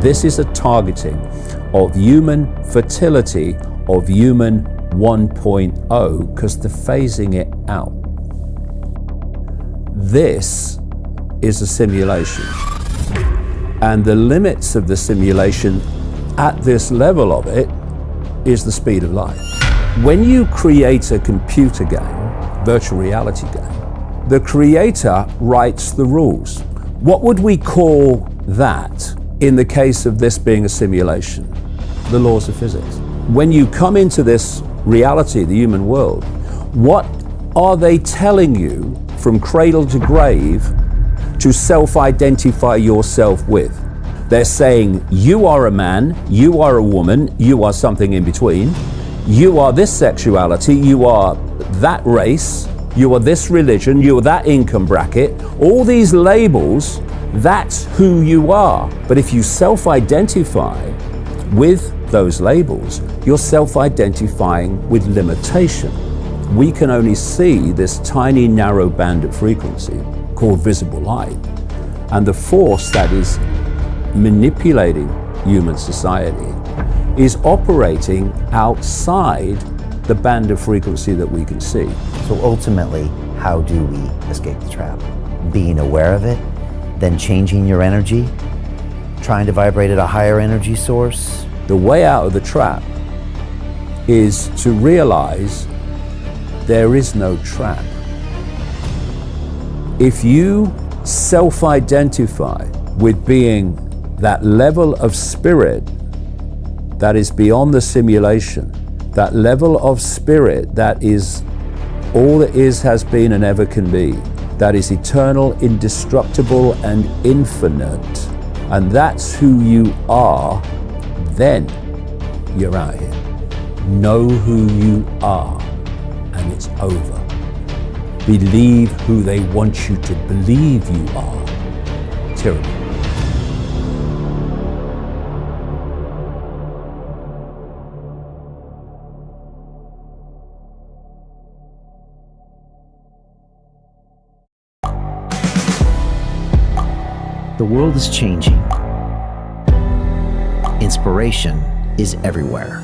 This is a targeting of human fertility, of human 1.0, because they're phasing it out. This is a simulation. And the limits of the simulation at this level of it is the speed of light. When you create a computer game, virtual reality game, the creator writes the rules. What would we call that in the case of this being a simulation? The laws of physics. When you come into this reality, the human world, what are they telling you from cradle to grave to self-identify yourself with? They're saying, you are a man, you are a woman, you are something in between, you are this sexuality, you are that race, you are this religion, you are that income bracket. All these labels, that's who you are. But if you self-identify with those labels, you're self-identifying with limitation. We can only see this tiny narrow band of frequency called visible light. And the force that is manipulating human society is operating outside the band of frequency that we can see. So ultimately, how do we escape the trap? Being aware of it, then changing your energy, trying to vibrate at a higher energy source. The way out of the trap is to realize there is no trap. If you self-identify with being that level of spirit that is beyond the simulation, that level of spirit that is all that is, has been, and ever can be, that is eternal, indestructible, and infinite, and that's who you are, then you're out here. Know who you are, and it's over. Believe who they want you to believe you are. Tyranny. The world is changing. Inspiration is everywhere.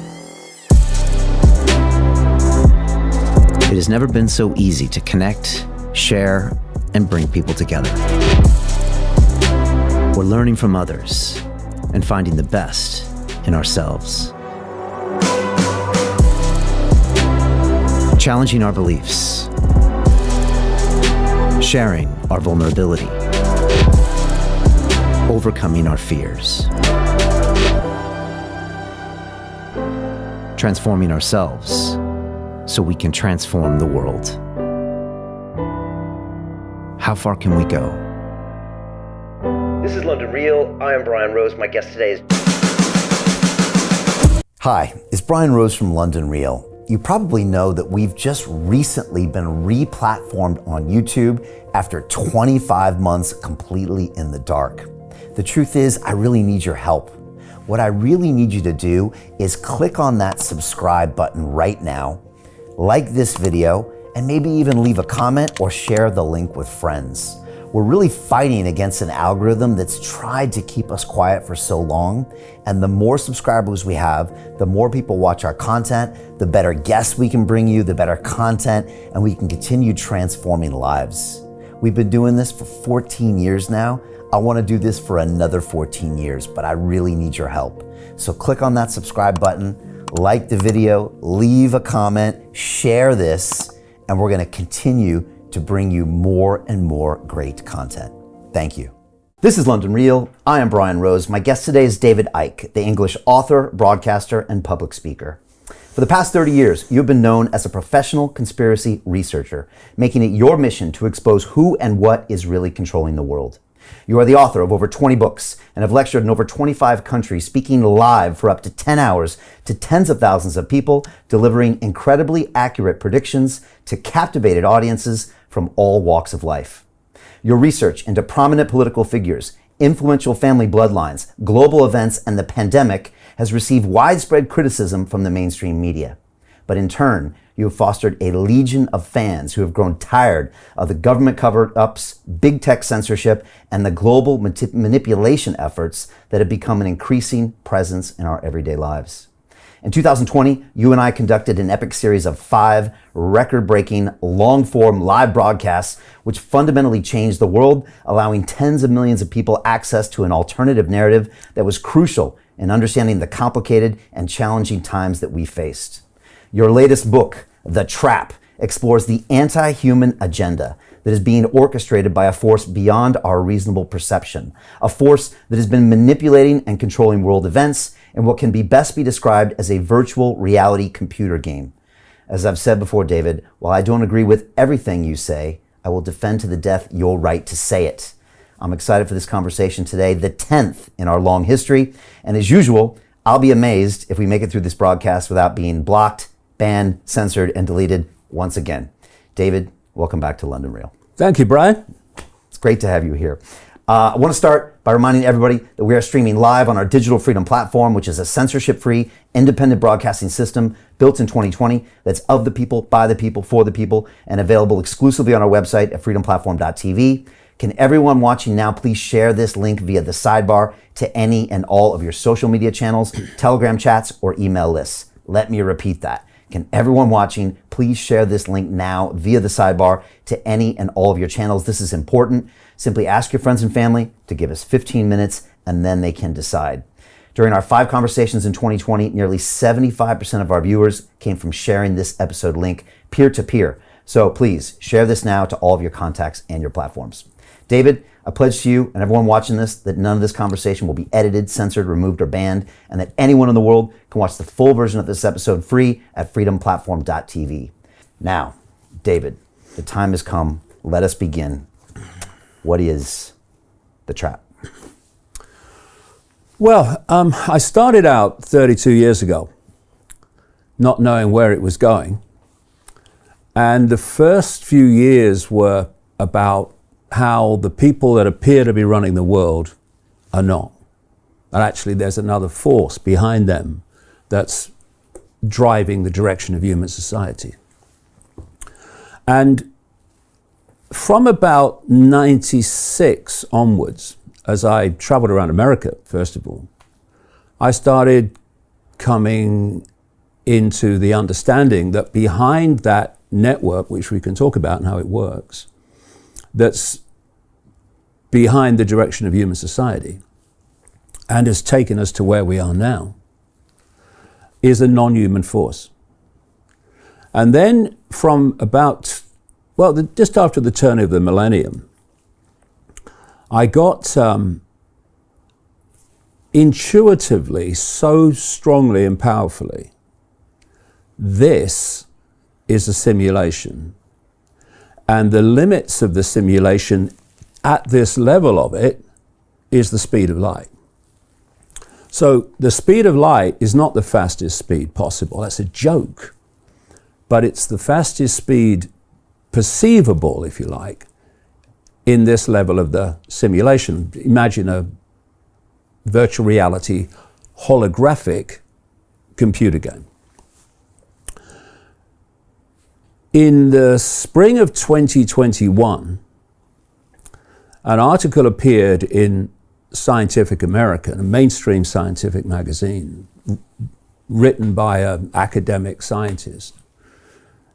It has never been so easy to connect, share, and bring people together. We're learning from others and finding the best in ourselves. Challenging our beliefs. Sharing our vulnerability. Overcoming our fears. Transforming ourselves so we can transform the world. How far can we go? This is London Real. I am Brian Rose. My guest today is... Hi, it's Brian Rose from London Real. You probably know that we've just recently been re-platformed on YouTube after 25 months completely in the dark. The truth is, I really need your help. What I really need you to do is click on that subscribe button right now, like this video, and maybe even leave a comment or share the link with friends. We're really fighting against an algorithm that's tried to keep us quiet for so long, and the more subscribers we have, the more people watch our content, the better guests we can bring you, the better content, and we can continue transforming lives. We've been doing this for 14 years now. I want to do this for another 14 years, but I really need your help. So click on that subscribe button, like the video, leave a comment, share this, and we're going to continue to bring you more and more great content. Thank you. This is London Real. I am Brian Rose. My guest today is David Icke, the English author, broadcaster, and public speaker. For the past 30 years, you've been known as a professional conspiracy researcher, making it your mission to expose who and what is really controlling the world. You are the author of over 20 books and have lectured in over 25 countries, speaking live for up to 10 hours to tens of thousands of people, delivering incredibly accurate predictions to captivated audiences from all walks of life. Your research into prominent political figures, influential family bloodlines, global events, and the pandemic has received widespread criticism from the mainstream media. But in turn, you have fostered a legion of fans who have grown tired of the government cover-ups, big tech censorship, and the global manipulation efforts that have become an increasing presence in our everyday lives. In 2020, you and I conducted an epic series of 5 record-breaking, long-form live broadcasts which fundamentally changed the world, allowing tens of millions of people access to an alternative narrative that was crucial in understanding the complicated and challenging times that we faced. Your latest book, The Trap, explores the anti-human agenda that is being orchestrated by a force beyond our reasonable perception, a force that has been manipulating and controlling world events in what can best be described as a virtual reality computer game. As I've said before, David, while I don't agree with everything you say, I will defend to the death your right to say it. I'm excited for this conversation today, the 10th in our long history, and as usual, I'll be amazed if we make it through this broadcast without being blocked, banned, censored, and deleted once again. David, welcome back to London Real. Thank you, Brian. It's great to have you here. I want to start by reminding everybody that we are streaming live on our Digital Freedom platform, which is a censorship-free, independent broadcasting system built in 2020 that's of the people, by the people, for the people, and available exclusively on our website at freedomplatform.tv. Can everyone watching now please share this link via the sidebar to any and all of your social media channels, Telegram chats, or email lists? Let me repeat that. Can everyone watching please share this link now via the sidebar to any and all of your channels? This is important. Simply ask your friends and family to give us 15 minutes and then they can decide. During our 5 conversations in 2020, nearly 75% of our viewers came from sharing this episode link peer-to-peer. So please share this now to all of your contacts and your platforms. David, I pledge to you and everyone watching this that none of this conversation will be edited, censored, removed, or banned, and that anyone in the world can watch the full version of this episode free at freedomplatform.tv. Now, David, the time has come. Let us begin. What is the trap? Well, I started out 32 years ago, not knowing where it was going. And the first few years were about how the people that appear to be running the world are not. And actually there's another force behind them that's driving the direction of human society. And from about 96 onwards, as I traveled around America, first of all, I started coming into the understanding that behind that network, which we can talk about and how it works, that's behind the direction of human society and has taken us to where we are now, is a non-human force. And then from about, just after the turn of the millennium, I got intuitively, so strongly and powerfully, this is a simulation. And the limits of the simulation at this level of it is the speed of light. So the speed of light is not the fastest speed possible. That's a joke. But it's the fastest speed perceivable, if you like, in this level of the simulation. Imagine a virtual reality holographic computer game. In the spring of 2021, an article appeared in Scientific American, a mainstream scientific magazine, written by an academic scientist,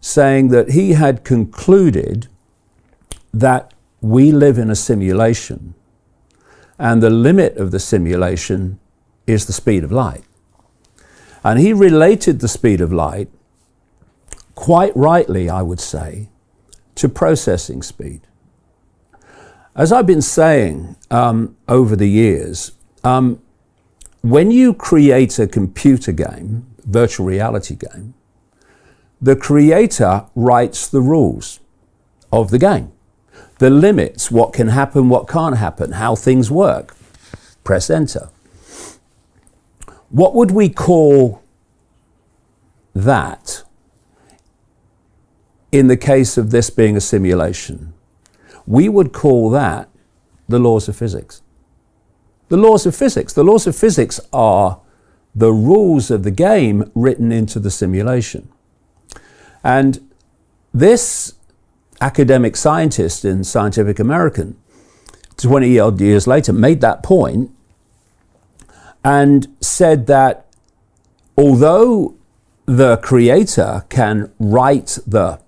saying that he had concluded that we live in a simulation and the limit of the simulation is the speed of light. And he related the speed of light, quite rightly, I would say, to processing speed. As I've been saying over the years, when you create a computer game, virtual reality game, the creator writes the rules of the game, the limits, what can happen, what can't happen, how things work. Press enter. What would we call that in the case of this being a simulation? We would call that the laws of physics. The laws of physics. The laws of physics are the rules of the game written into the simulation. And this academic scientist in Scientific American, 20 odd years later, made that point and said that although the creator can write the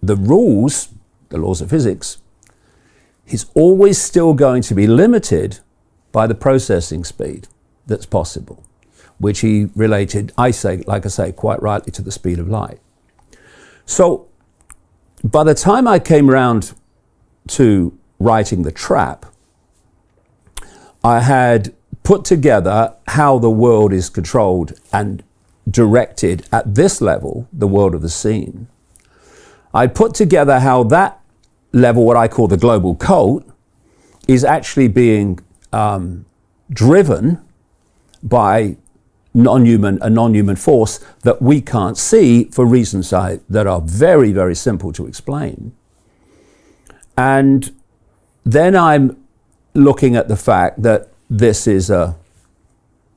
rules, the laws of physics, he's always still going to be limited by the processing speed that's possible, which he related, like I say, quite rightly to the speed of light. So by the time I came around to writing The Trap, I had put together how the world is controlled and directed at this level, the world of the scene. I put together how that level, what I call the global cult, is actually being driven by a non-human force that we can't see for reasons that are very, very simple to explain. And then I'm looking at the fact that this is a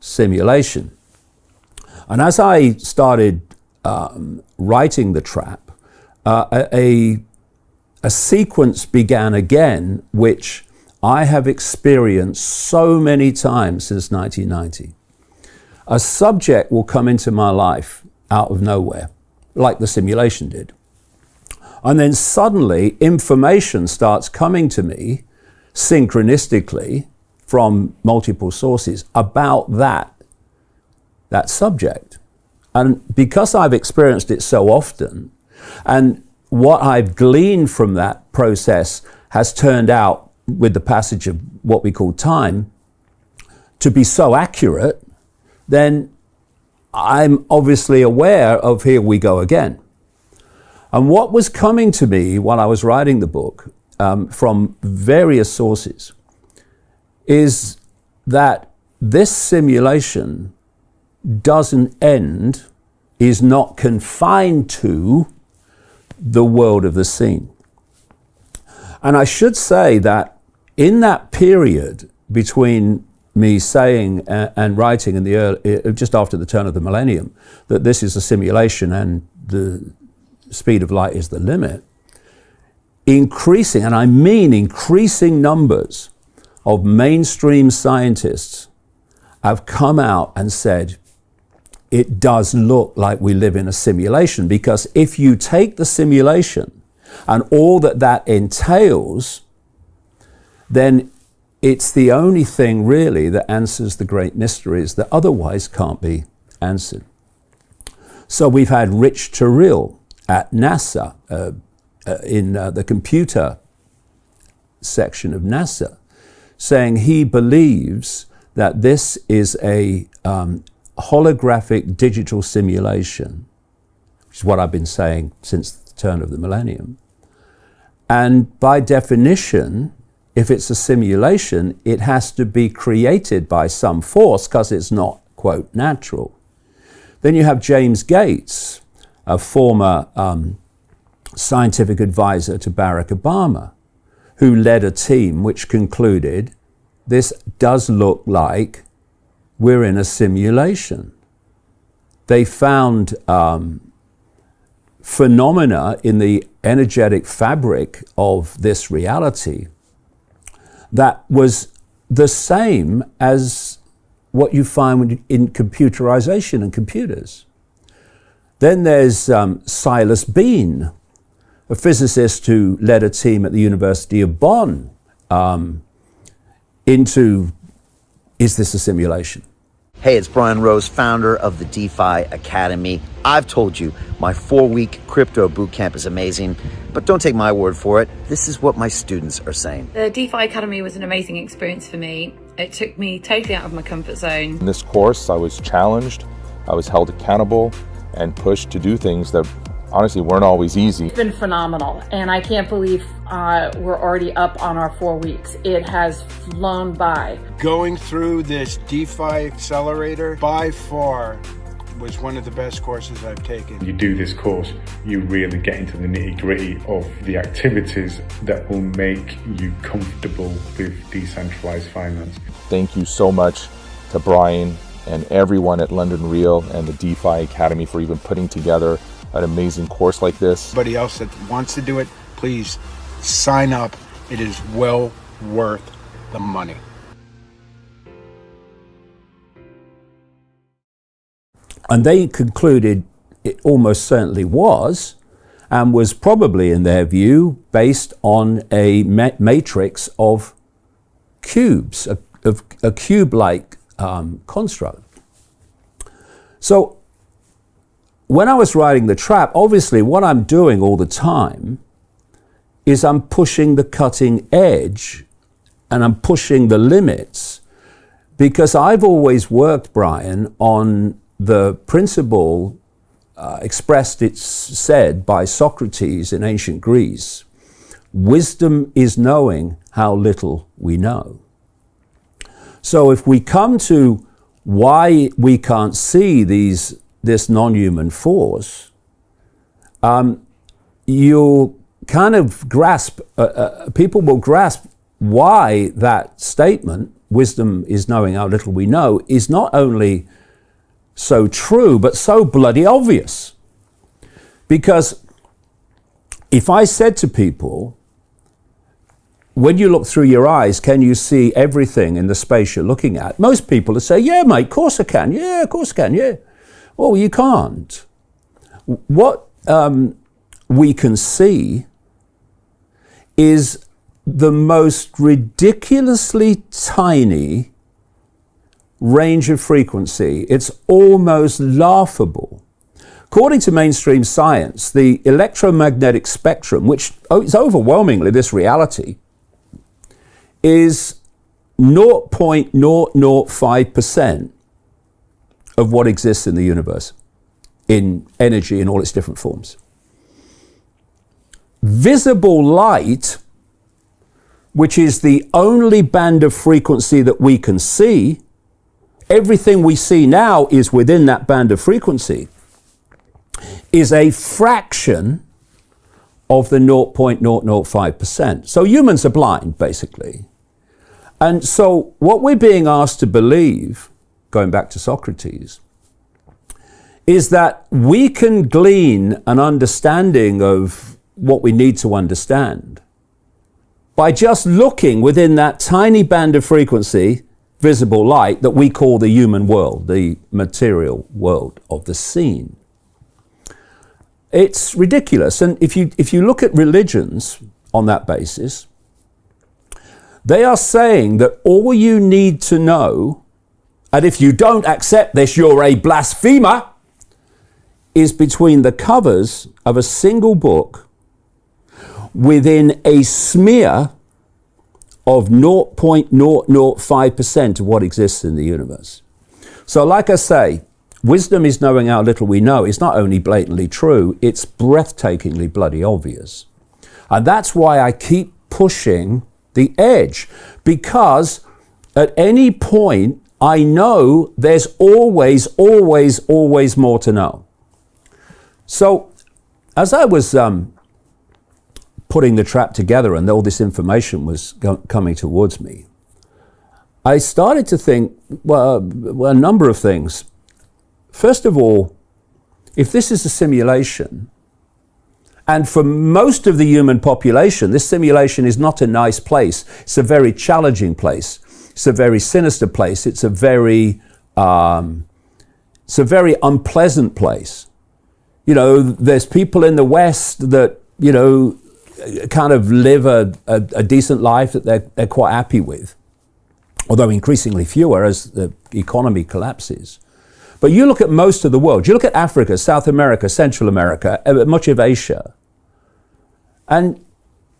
simulation. And as I started writing The Trap, a sequence began again, which I have experienced so many times since 1990. A subject will come into my life out of nowhere, like the simulation did. And then suddenly information starts coming to me synchronistically from multiple sources about that subject. And because I've experienced it so often, and what I've gleaned from that process has turned out, with the passage of what we call time, to be so accurate, then I'm obviously aware of here we go again. And what was coming to me while I was writing the book from various sources is that this simulation doesn't end, is not confined to the world of the scene. And I should say that in that period between me saying and writing in the early, just after the turn of the millennium, that this is a simulation and the speed of light is the limit, increasing, and I mean increasing numbers of mainstream scientists have come out and said, it does look like we live in a simulation, because if you take the simulation and all that entails, then it's the only thing really that answers the great mysteries that otherwise can't be answered. So we've had Rich Terrell at NASA, in the computer section of NASA, saying he believes that this is a holographic digital simulation, which is what I've been saying since the turn of the millennium. And by definition, if it's a simulation, it has to be created by some force because it's not, quote, natural. Then you have James Gates, a former scientific advisor to Barack Obama, who led a team which concluded this does look like we're in a simulation. They found phenomena in the energetic fabric of this reality that was the same as what you find in computerization and computers. Then there's Silas Bean, a physicist who led a team at the University of Bonn into, is this a simulation? Hey, it's Brian Rose, founder of the DeFi Academy. I've told you my 4-week crypto bootcamp is amazing, but don't take my word for it. This is what my students are saying. The DeFi Academy was an amazing experience for me. It took me totally out of my comfort zone. In this course, I was challenged, I was held accountable, and pushed to do things that honestly weren't always easy. It's been phenomenal, and I can't believe we're already up on our 4 weeks. It has flown by. Going through this DeFi accelerator by far was one of the best courses I've taken. You do this course, you really get into the nitty-gritty of the activities that will make you comfortable with decentralized finance. Thank you so much to Brian and everyone at London Real and the DeFi Academy for even putting together an amazing course like this. Anybody else that wants to do it, please sign up. It is well worth the money. And they concluded it almost certainly was, and was probably, in their view, based on a matrix of cubes, a cube-like construct. So when I was writing The Trap, obviously what I'm doing all the time is I'm pushing the cutting edge and I'm pushing the limits, because I've always worked, Brian, on the principle expressed, it's said, by Socrates in ancient Greece: wisdom is knowing how little we know. So if we come to why we can't see this non-human force, you'll kind of grasp, people will grasp why that statement, wisdom is knowing how little we know, is not only so true, but so bloody obvious. Because if I said to people, when you look through your eyes, can you see everything in the space you're looking at? Most people would say, yeah, mate, of course I can. Yeah, of course I can, yeah. Well, you can't. What we can see is the most ridiculously tiny range of frequency. It's almost laughable. According to mainstream science, the electromagnetic spectrum, which is overwhelmingly this reality, is 0.005% of what exists in the universe, in energy in all its different forms. Visible light, which is the only band of frequency that we can see, everything we see now is within that band of frequency, is a fraction of the 0.005%. So humans are blind, basically. And so what we're being asked to believe, going back to Socrates, is that we can glean an understanding of what we need to understand by just looking within that tiny band of frequency, visible light, that we call the human world, the material world of the seen. It's ridiculous. And if you look at religions on that basis, they are saying that all you need to know, and if you don't accept this, you're a blasphemer, is between the covers of a single book within a smear of 0.005% of what exists in the universe. So like I say, wisdom is knowing how little we know. It's not only blatantly true, it's breathtakingly bloody obvious. And that's why I keep pushing the edge, because at any point I know there's always more to know. So as I was putting the trap together and all this information was coming towards me, I started to think, well, a number of things. First of all, if this is a simulation, and for most of the human population, this simulation is not a nice place. It's a very challenging place. It's a very sinister place. It's a very unpleasant place. You know, there's people in the West that, you know, kind of live a decent life that they're quite happy with, although increasingly fewer as the economy collapses. But you look at most of the world, you look at Africa, South America, Central America, much of Asia, and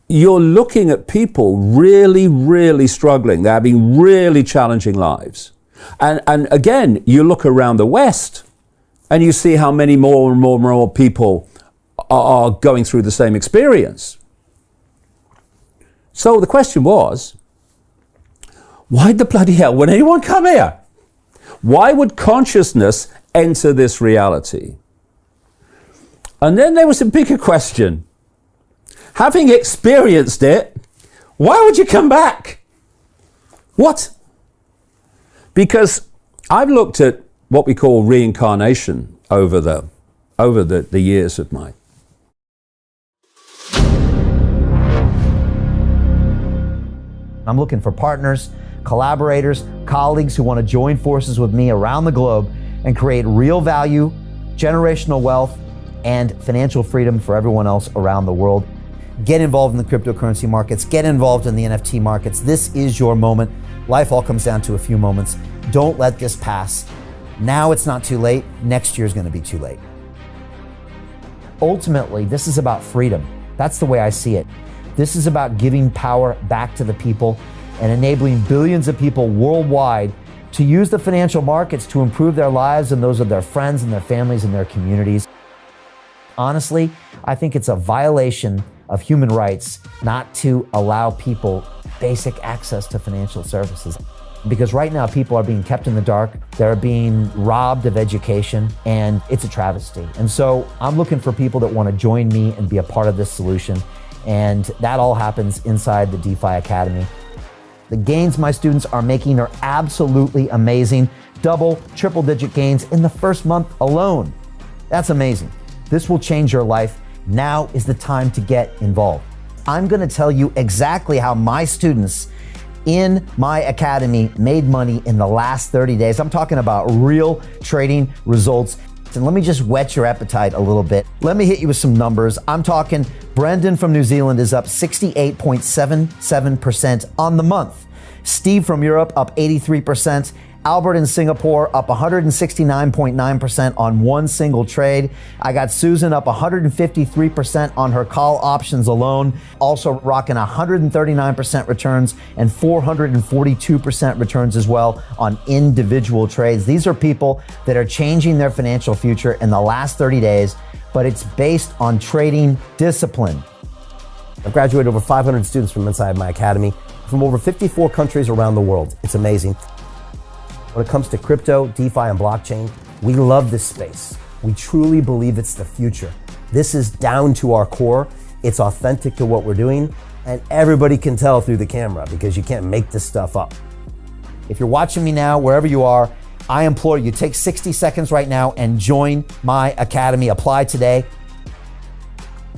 you're looking at people really struggling. They're having really challenging lives. And again, you look around the West and you see how many more and more people are going through the same experience. So the question was, why the bloody hell would anyone come here? Why would consciousness enter this reality? And then there was a bigger question. Having experienced it, why would you come back? What? Because I've looked at what we call reincarnation over the over the years of mine. I'm looking for partners, collaborators, colleagues who want to join forces with me around the globe and create real value, generational wealth, and financial freedom for everyone else around the world. Get involved in the cryptocurrency markets, get involved in the NFT markets. This is your moment. Life all comes down to a few moments. Don't let this pass. Now it's not too late. Next year's going to be too late. Ultimately, this is about freedom. That's the way I see it. This is about giving power back to the people and enabling billions of people worldwide to use the financial markets to improve their lives and those of their friends and their families and their communities. Honestly, I think it's a violation of human rights not to allow people basic access to financial services. Because right now people are being kept in the dark, they're being robbed of education, and it's a travesty. And so I'm looking for people that want to join me and be a part of this solution. And that all happens inside the DeFi Academy. The gains my students are making are absolutely amazing. Double, triple digit gains in the first month alone. That's amazing. This will change your life. Now is the time to get involved. I'm going to tell you exactly how my students in my academy made money in the last 30 days. I'm talking about real trading results. And let me just whet your appetite a little bit. Let me hit you with some numbers. I'm talking Brendan from New Zealand is up 68.77% on the month. Steve from Europe up 83%. Albert in Singapore up 169.9% on one single trade. I got Susan up 153% on her call options alone, also rocking 139% returns and 442% returns as well on individual trades. These are people that are changing their financial future in the last 30 days, but it's based on trading discipline. I've graduated over 500 students from inside my academy from over 54 countries around the world. It's amazing. When it comes to crypto, DeFi, and blockchain, we love this space. We truly believe it's the future. This is down to our core. It's authentic to what we're doing, and everybody can tell through the camera because you can't make this stuff up. If you're watching me now, wherever you are, I implore you, take 60 seconds right now and join my academy. Apply today.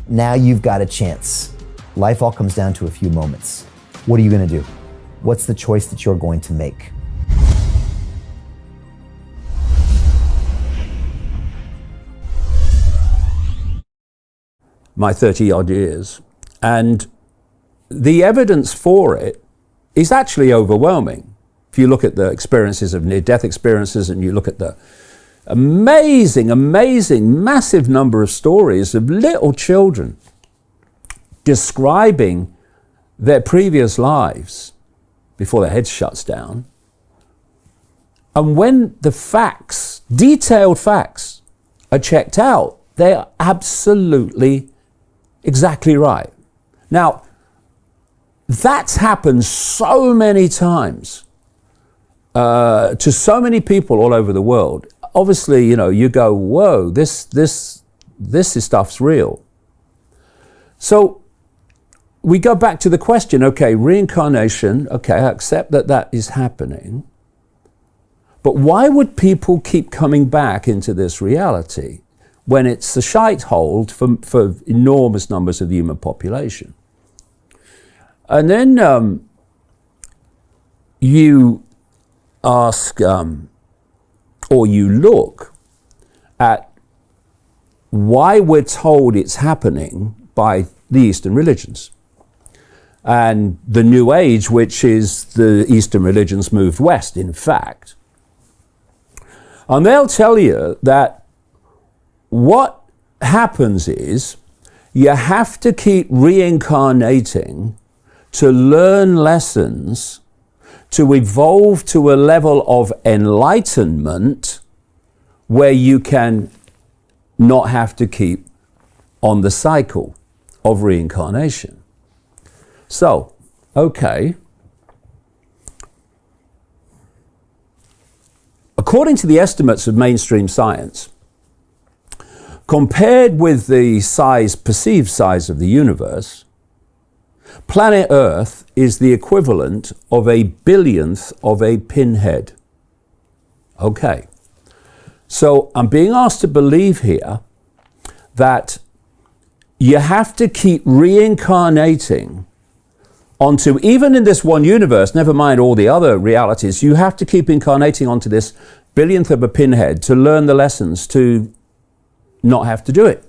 Now you've got a chance. Life all comes down to a few moments. What are you going to do? What's the choice that you're going to make? My 30-odd years, and the evidence for it is actually overwhelming. If you look at the experiences of near-death experiences and you look at the amazing, massive number of stories of little children describing their previous lives before their head shuts down, and when the facts, detailed facts, are checked out, they are absolutely exactly right. Now, that's happened so many times to so many people all over the world. Obviously, you know, you go, whoa, this stuff's real. So we go back to the question, okay, reincarnation, okay, I accept that that is happening. But why would people keep coming back into this reality when it's a shite hole for enormous numbers of the human population? And then you ask, or you look at why we're told it's happening by the Eastern religions. And the New Age, which is the Eastern religions moved west, in fact. And they'll tell you that what happens is you have to keep reincarnating to learn lessons, to evolve to a level of enlightenment where you can not have to keep on the cycle of reincarnation. So, okay. According to the estimates of mainstream science, compared with the perceived size of the universe, planet Earth is the equivalent of a billionth of a pinhead. Okay. So I'm being asked to believe here that you have to keep reincarnating onto, even in this one universe, never mind all the other realities, you have to keep incarnating onto this billionth of a pinhead to learn the lessons, to not have to do it.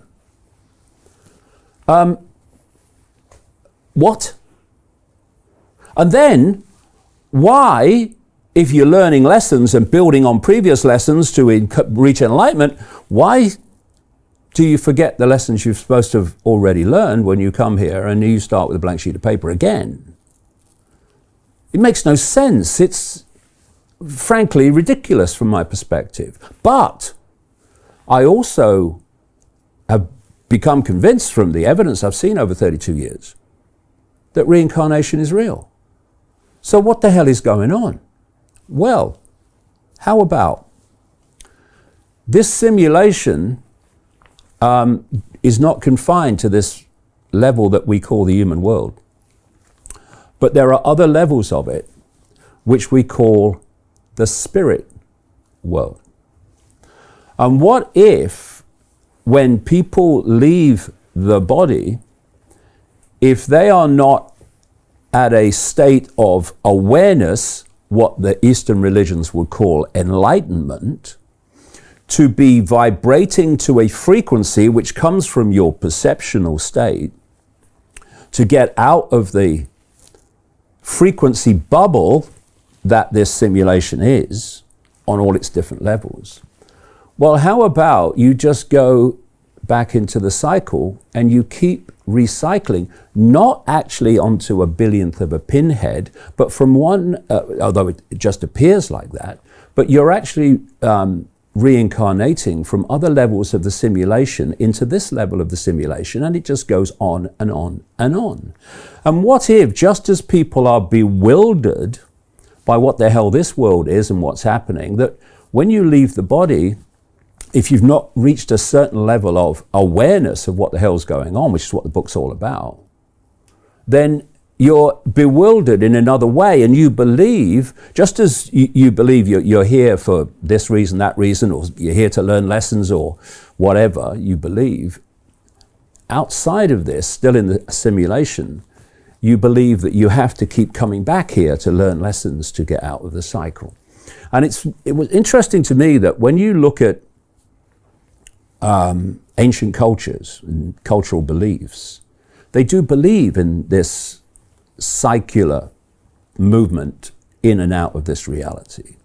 What? And then, why, if you're learning lessons and building on previous lessons to reach enlightenment, why do you forget the lessons you're supposed to have already learned when you come here and you start with a blank sheet of paper again? It makes no sense. It's frankly ridiculous from my perspective. But I also have become convinced from the evidence I've seen over 32 years that reincarnation is real. So what the hell is going on? Well, how about this simulation is not confined to this level that we call the human world. But there are other levels of it which we call the spirit world. And what if, when people leave the body, if they are not at a state of awareness, what the Eastern religions would call enlightenment, to be vibrating to a frequency which comes from your perceptional state, to get out of the frequency bubble that this simulation is on all its different levels. Well, how about you just go back into the cycle and you keep recycling, not actually onto a billionth of a pinhead, but from one, although it just appears like that, but you're actually reincarnating from other levels of the simulation into this level of the simulation, and it just goes on and on and on. And what if, just as people are bewildered by what the hell this world is and what's happening, that when you leave the body, if you've not reached a certain level of awareness of what the hell's going on, which is what the book's all about, then you're bewildered in another way, and you believe, just as you believe you're here for this reason, that reason, or you're here to learn lessons or whatever you believe, outside of this, still in the simulation, you believe that you have to keep coming back here to learn lessons to get out of the cycle. And it was interesting to me that when you look at ancient cultures and cultural beliefs, they do believe in this cycler movement in and out of this reality.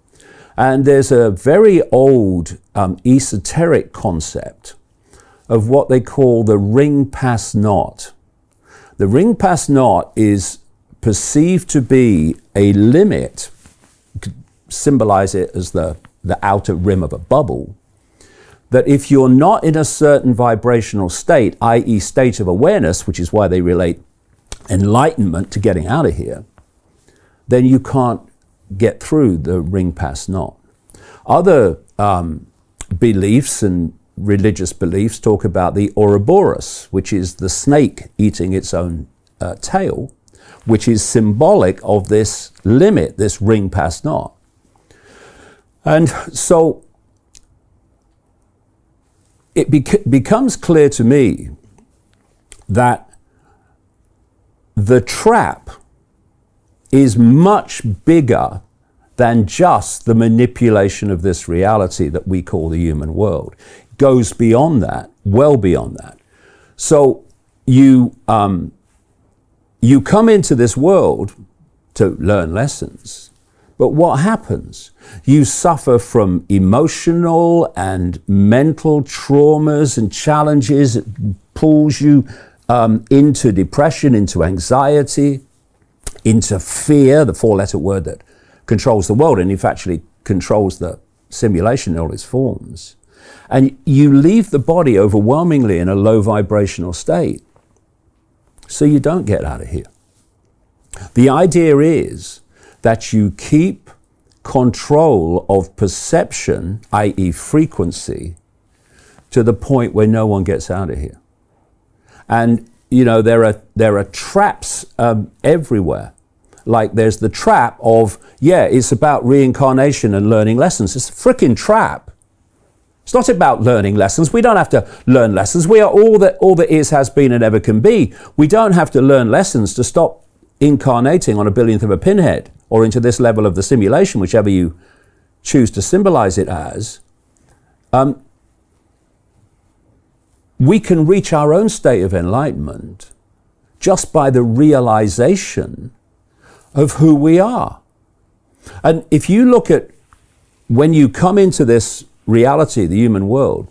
And there's a very old esoteric concept of what they call the ring pass knot. The ring pass knot is perceived to be a limit, you could symbolize it as the outer rim of a bubble, that if you're not in a certain vibrational state, i.e. state of awareness, which is why they relate enlightenment to getting out of here, then you can't get through the ring pass knot. Other beliefs and religious beliefs talk about the Ouroboros, which is the snake eating its own tail, which is symbolic of this limit, this ring pass knot. And so it becomes clear to me that the trap is much bigger than just the manipulation of this reality that we call the human world. It goes beyond that, well beyond that. So you come into this world to learn lessons, but what happens? You suffer from emotional and mental traumas and challenges. It pulls you into depression, into anxiety, into fear, the four-letter word that controls the world, and if actually controls the simulation in all its forms. And you leave the body overwhelmingly in a low vibrational state, so you don't get out of here. The idea is that you keep control of perception, i.e. frequency, to the point where no one gets out of here. And you know, there are traps everywhere. Like there's the trap of, yeah, it's about reincarnation and learning lessons. It's a freaking trap. It's not about learning lessons. We don't have to learn lessons. We are all that is, has been, and ever can be. We don't have to learn lessons to stop incarnating on a billionth of a pinhead or into this level of the simulation, whichever you choose to symbolize it as. We can reach our own state of enlightenment just by the realization of who we are. And if you look at when you come into this reality, the human world,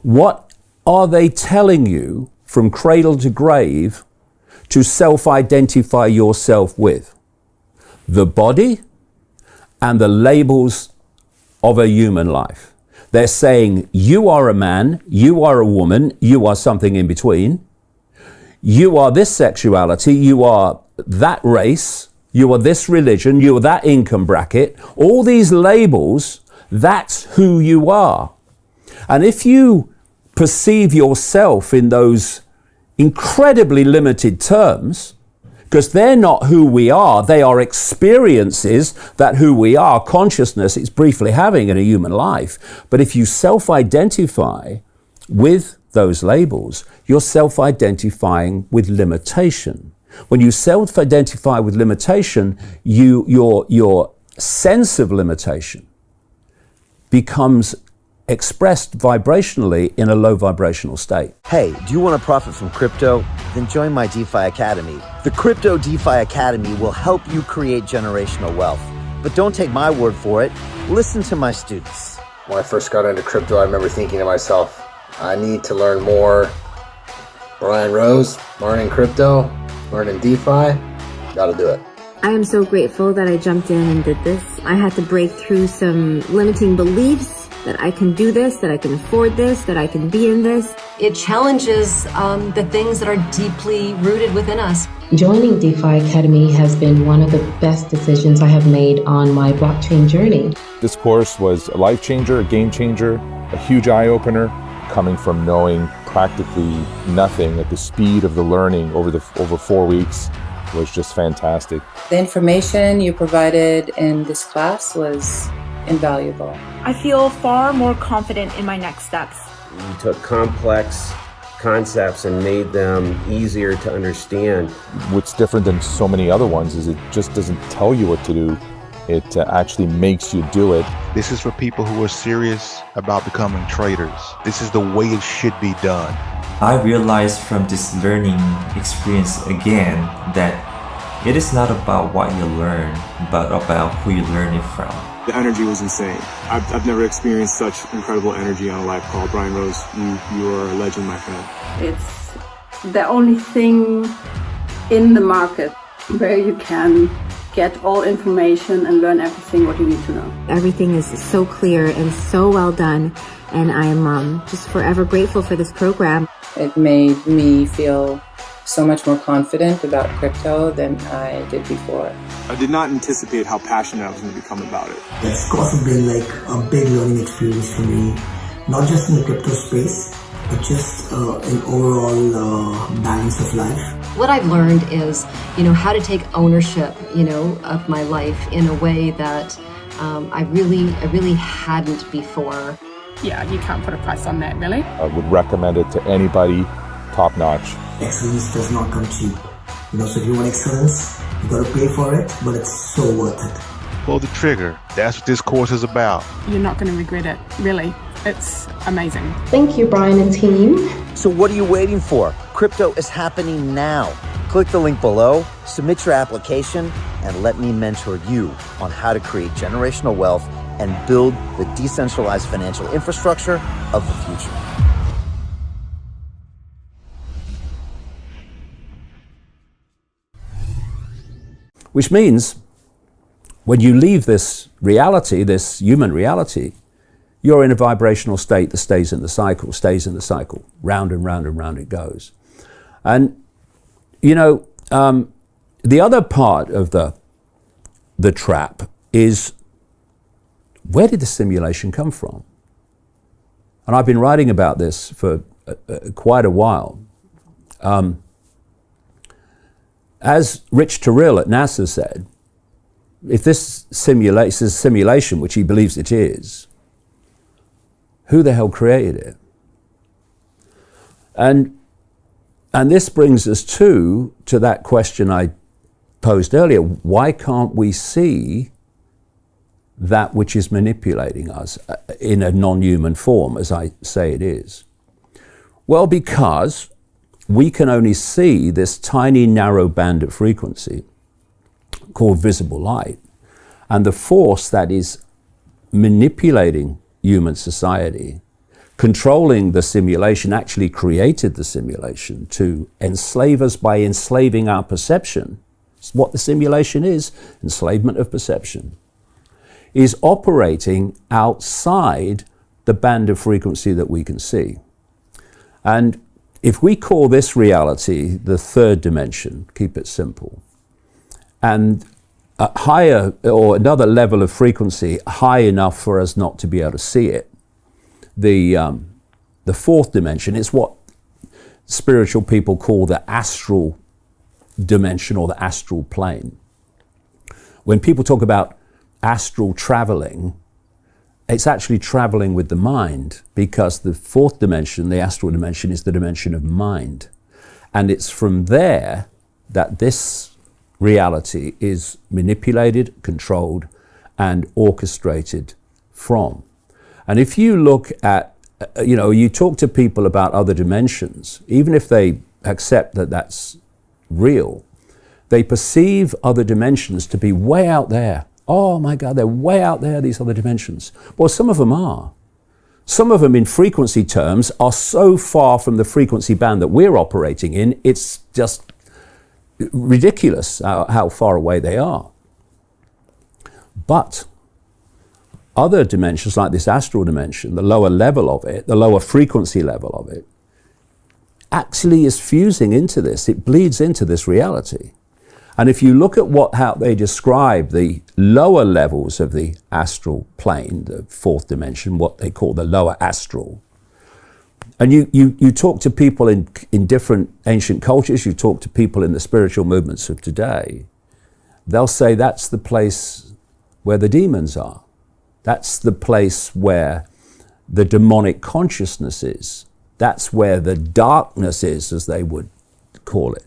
what are they telling you from cradle to grave to self-identify yourself with? The body and the labels of a human life. They're saying you are a man, you are a woman, you are something in between. You are this sexuality, you are that race, you are this religion, you are that income bracket. All these labels, that's who you are. And if you perceive yourself in those incredibly limited terms, because they're not who we are, they are experiences that who we are, consciousness is briefly having in a human life. But if you self-identify with those labels, you're self-identifying with limitation. When you self-identify with limitation, your sense of limitation becomes expressed vibrationally in a low vibrational state. Hey, do you want to profit from crypto? Then join my DeFi Academy. The Crypto DeFi Academy will help you create generational wealth. But don't take my word for it. Listen to my students. When I first got into crypto, I remember thinking to myself, I need to learn more. Brian Rose, learning crypto, learning DeFi, gotta do it. I am so grateful that I jumped in and did this. I had to break through some limiting beliefs that I can do this, that I can afford this, that I can be in this. It challenges the things that are deeply rooted within us. Joining DeFi Academy has been one of the best decisions I have made on my blockchain journey. This course was a life changer, a game changer, a huge eye-opener, coming from knowing practically nothing at the speed of the learning over 4 weeks was just fantastic. The information you provided in this class was invaluable. I feel far more confident in my next steps. You took complex concepts and made them easier to understand. What's different than so many other ones is it just doesn't tell you what to do. It actually makes you do it. This is for people who are serious about becoming traders. This is the way it should be done. I realized from this learning experience again that it is not about what you learn, but about who you learn it from. The energy was insane. I've never experienced such incredible energy on a live call. Brian Rose, you are a legend, my friend. It's the only thing in the market where you can get all information and learn everything what you need to know. Everything is so clear and so well done, and I am just forever grateful for this program. It made me feel so much more confident about crypto than I did before. I did not anticipate how passionate I was going to become about it. It's also been like a big learning experience for me, not just in the crypto space, but just an overall balance of life. What I've learned is, how to take ownership, of my life in a way that I really hadn't before. Yeah, you can't put a price on that, really. I would recommend it to anybody, top notch. Excellence does not come cheap. So if you want excellence, you gotta pay for it, but it's so worth it. Pull the trigger. That's what this course is about. You're not going to regret it, really. It's amazing. Thank you, Brian and team. So what are you waiting for? Crypto is happening now. Click the link below, submit your application, and let me mentor you on how to create generational wealth and build the decentralized financial infrastructure of the future. Which means when you leave this reality, this human reality, you're in a vibrational state that stays in the cycle, round and round and round it goes. And, the other part of the trap is, where did the simulation come from? And I've been writing about this for quite a while. As Rich Terrell at NASA said, if this is simulation, which he believes it is, Who the hell created it? And this brings us to that question I posed earlier. Why can't we see that which is manipulating us in a non-human form, as I say it is? Well, because we can only see this tiny narrow band of frequency called visible light, and the force that is manipulating human society, controlling the simulation, actually created the simulation to enslave us by enslaving our perception. It's what the simulation is, enslavement of perception, is operating outside the band of frequency that we can see. And if we call this reality the third dimension, keep it simple, and a higher or another level of frequency high enough for us not to be able to see it, the fourth dimension is what spiritual people call the astral dimension or the astral plane. When people talk about astral traveling, it's actually traveling with the mind, because the fourth dimension, the astral dimension, is the dimension of mind. And it's from there that this reality is manipulated, controlled, and orchestrated from. And if you look at, you talk to people about other dimensions, even if they accept that that's real, they perceive other dimensions to be way out there. Oh my God, they're way out there, these other dimensions. Well, some of them are. Some of them in frequency terms are so far from the frequency band that we're operating in, it's just ridiculous how far away they are. But other dimensions like this astral dimension, the lower level of it, the lower frequency level of it, actually is fusing into this. It bleeds into this reality. And if you look at how they describe the lower levels of the astral plane, the fourth dimension, what they call the lower astral, and you talk to people in different ancient cultures, you talk to people in the spiritual movements of today, they'll say that's the place where the demons are. That's the place where the demonic consciousness is. That's where the darkness is, as they would call it.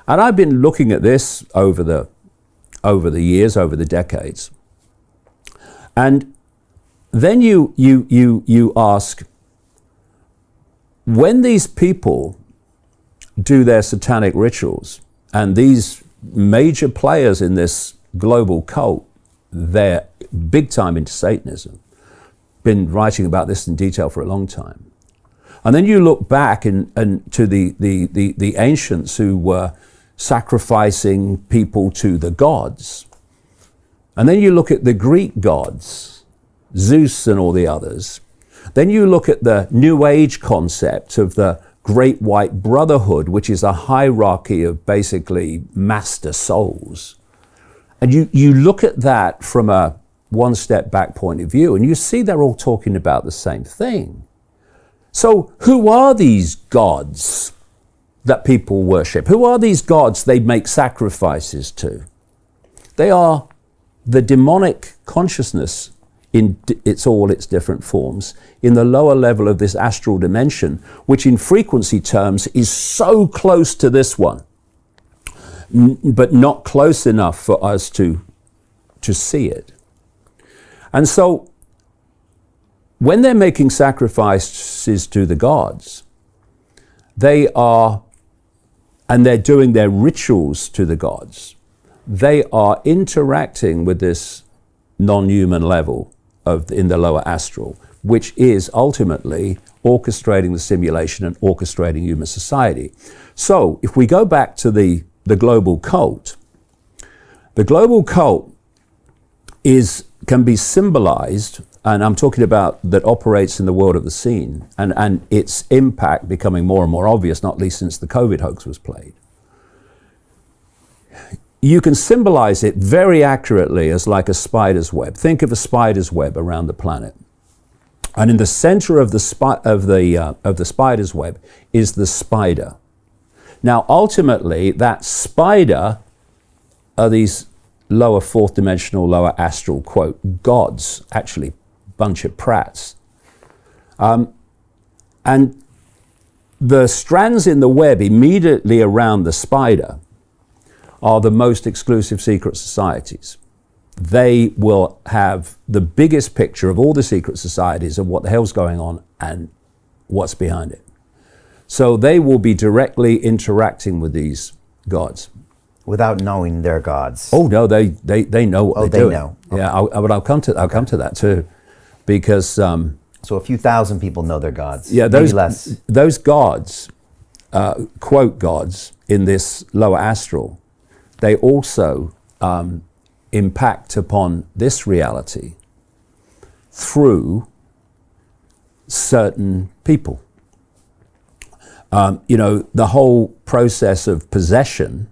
And I've been looking at this over the years, over the decades. And then you ask, when these people do their satanic rituals, and these major players in this global cult, they're big time into Satanism, been writing about this in detail for a long time. And then you look back and to the ancients who were sacrificing people to the gods. And then you look at the Greek gods, Zeus and all the others. Then you look at the New Age concept of the Great White Brotherhood, which is a hierarchy of basically master souls. And you look at that from a one step back point of view, and you see they're all talking about the same thing. So who are these gods that people worship? Who are these gods they make sacrifices to? They are the demonic consciousness in all its different forms in the lower level of this astral dimension, which in frequency terms is so close to this one, but not close enough for us to see it. And so when they're making sacrifices to the gods, they're doing their rituals to the gods, they are interacting with this non-human level in the lower astral, which is ultimately orchestrating the simulation and orchestrating human society. So if we go back to the global cult, the global cult can be symbolized, and I'm talking about that operates in the world of the seen, and its impact becoming more and more obvious, not least since the COVID hoax was played. You can symbolize it very accurately as like a spider's web. Think of a spider's web around the planet. And in the center of the spider's web is the spider. Now, ultimately, that spider are these lower fourth dimensional, lower astral, quote, gods, actually bunch of prats. And the strands in the web immediately around the spider are the most exclusive secret societies. They will have the biggest picture of all the secret societies of what the hell's going on and what's behind it. So they will be directly interacting with these gods. Without knowing they're gods. Oh no, they know what they're doing. Know. Yeah, but I'll come to that too, because so a few thousand people know they're gods. Yeah, maybe less. Those gods, quote gods in this lower astral, they also impact upon this reality through certain people. The whole process of possession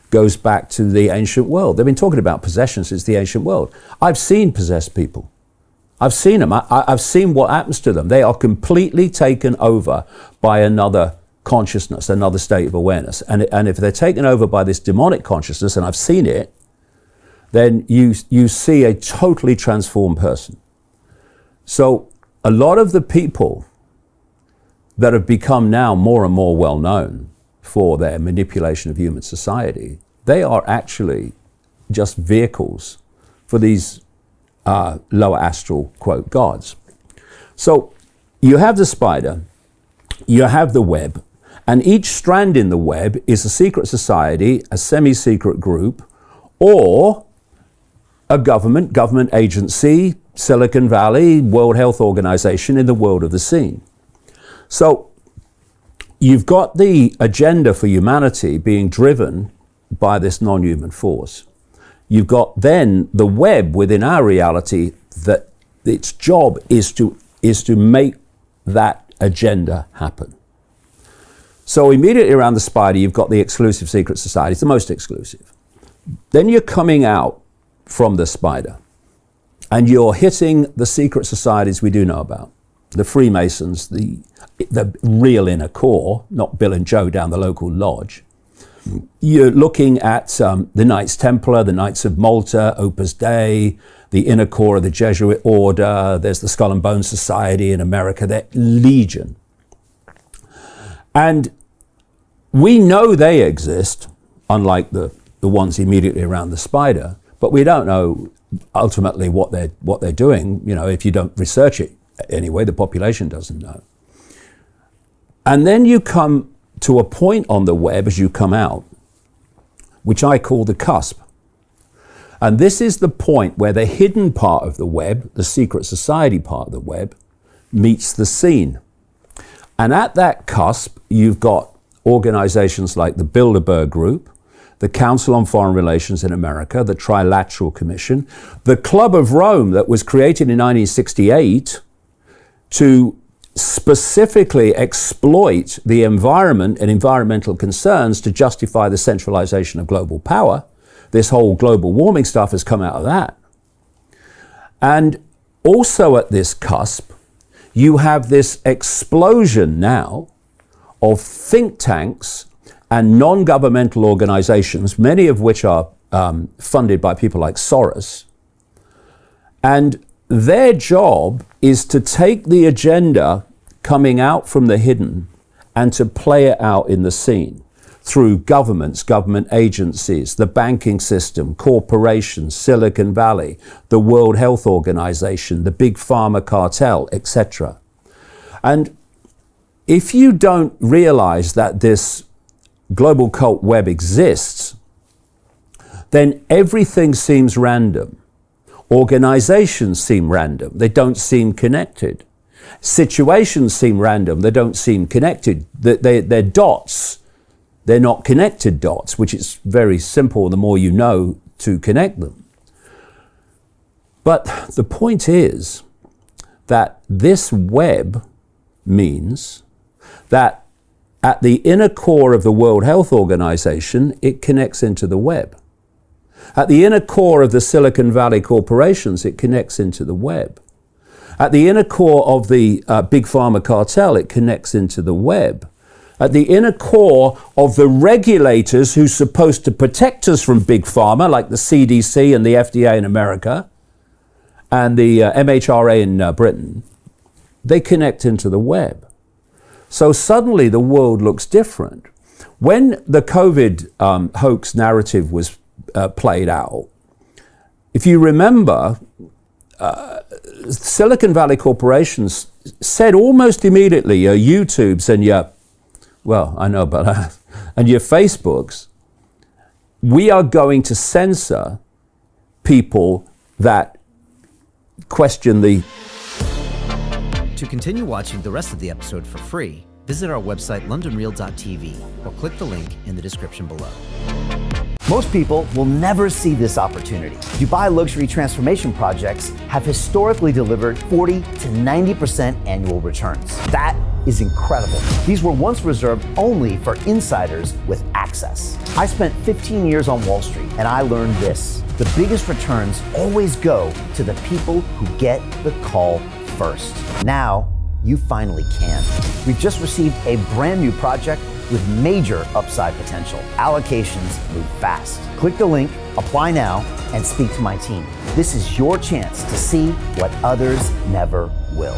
goes back to the ancient world. They've been talking about possession since the ancient world. I've seen possessed people. I've seen them. I've seen what happens to them. They are completely taken over by another consciousness, another state of awareness. And if they're taken over by this demonic consciousness, and I've seen it, then you see a totally transformed person. So a lot of the people that have become now more and more well known for their manipulation of human society, they are actually just vehicles for these lower astral, quote, gods. So you have the spider, you have the web, and each strand in the web is a secret society, a semi-secret group, or a government agency, Silicon Valley, World Health Organization in the world of the seen. So you've got the agenda for humanity being driven by this non-human force. You've got then the web within our reality that its job is to make that agenda happen. So immediately around the spider, you've got the exclusive secret society. It's the most exclusive. Then you're coming out from the spider and you're hitting the secret societies we do know about. The Freemasons, the real inner core, not Bill and Joe down the local lodge. You're looking at the Knights Templar, the Knights of Malta, Opus Dei, the inner core of the Jesuit order. There's the Skull and Bones Society in America. They're legion. And we know they exist, unlike the ones immediately around the spider, but we don't know ultimately what they're doing. If you don't research it anyway, the population doesn't know. And then you come to a point on the web as you come out, which I call the cusp. And this is the point where the hidden part of the web, the secret society part of the web, meets the seen. And at that cusp, you've got organizations like the Bilderberg Group, the Council on Foreign Relations in America, the Trilateral Commission, the Club of Rome that was created in 1968 to specifically exploit the environment and environmental concerns to justify the centralization of global power. This whole global warming stuff has come out of that. And also at this cusp, you have this explosion now of think tanks and non-governmental organizations, many of which are funded by people like Soros. And their job is to take the agenda coming out from the hidden and to play it out in the seen through governments, government agencies, the banking system, corporations, Silicon Valley, the World Health Organization, the big pharma cartel, etc. And if you don't realize that this global cult web exists, then everything seems random. Organizations seem random. They don't seem connected. Situations seem random. They don't seem connected. They're dots. They're not connected dots, which is very simple the more you know to connect them. But the point is that this web means that at the inner core of the World Health Organization, it connects into the web. At the inner core of the Silicon Valley corporations, it connects into the web. At the inner core of the big pharma cartel, it connects into the web. At the inner core of the regulators who's supposed to protect us from big pharma, like the CDC and the FDA in America, and the MHRA in Britain, they connect into the web. So suddenly the world looks different. When the COVID hoax narrative was played out, if you remember, Silicon Valley corporations said almost immediately, your YouTubes and your, well, I know, but and your Facebooks, we are going to censor people that question the... To continue watching the rest of the episode for free, visit our website londonreal.tv or click the link in the description below. Most people will never see this opportunity. Dubai luxury transformation projects have historically delivered 40 to 90% annual returns. That is incredible. These were once reserved only for insiders with access. I spent 15 years on Wall Street and I learned this: the biggest returns always go to the people who get the call first. Now, you finally can. We've just received a brand new project with major upside potential. Allocations move fast. Click the link, apply now, and speak to my team. This is your chance to see what others never will.